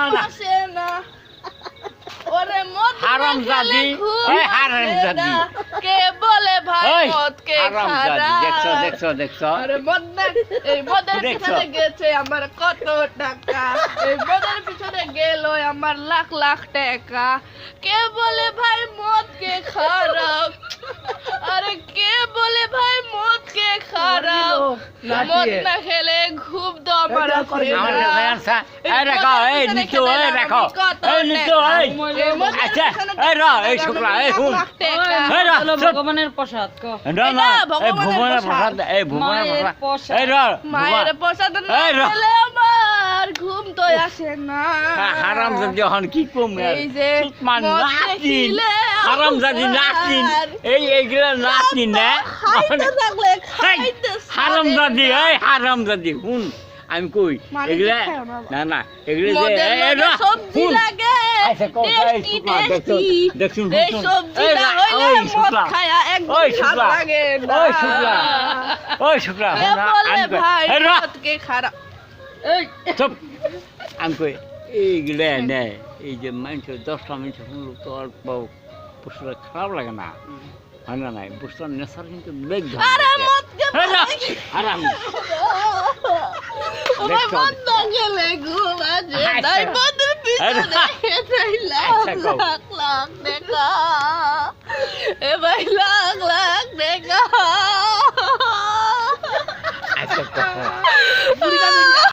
না আসে না ওরে মদ হারামজাদি এই হারামজাদি কে বলে ভাই এই মদ কে হারামজাদি খারাপ দেখছো আরে মদ না এই মদের দেখছো? পিছনে গেছে আমার কত টাকা এই মদের পিছনে গেল আমার লাখ লাখ টাকা কে বলে ভাই মদ কে খারাপ আরে কে বলে ভাই মদ কে খারাপ মদ না খেলে ঘুম তো আমার আসে আমার না। কাছে আনসা এই রাখো এই নিচু এই রাখো এই নিচু এই আচ্ছা এই রা এই শুকলা এই হুন এই রা ভগবানের প্রসাদ ক না না এটা এই ভুবনের ভগবানের প্রসাদ এই ভুবনের মায়ের প্রসাদ প্রসাদ। এই রা মায়ের প্রসাদ না এই রা। খেলে আমার ঘুম তো আসে না হারামজাদি যখন কি কম এই যে সুতমান মদ নাচিন দেখিলে হারামজাদি নাচিন এইগুলা নাচিন না খাইতে থাকলে খাইতে হারামজাদি এই হারামজাদি হুন আমি কই মানে এগুলা কি খাও না বাবা? না না এগুলা যে মদের এই লগে রা সবজি হুন লাগে আচ্ছা কও এই টেস্টি শুকলা দেখছো টেস্টি দেখছুন এই সবজিটা হইলে ওই মদ শুকলা খায়া একদম ওই ভালো শুকলা লাগে না ওই শুকলা ওই শুকলা কে বলে ভাই এই রা মদ কে খারাপ এই চুপ আমি কই এইগুলা নে এই যে মানুষ 10টা মানুষ শুনলো তো অল্প পশুরা খারাপ লাগে না হয় না নাই পশুরা নেশার কিন্তু বেগ ধরে আরে মদ কে হারাম ভাই মদ না গেলে ঘুম আসে নাই মদের পিছনে গেছে আচ্ছা, কও। লাখ লাখ টাকা এ ভাই লাখ লাখ টাকা আচ্ছা কথা পুরি কাজে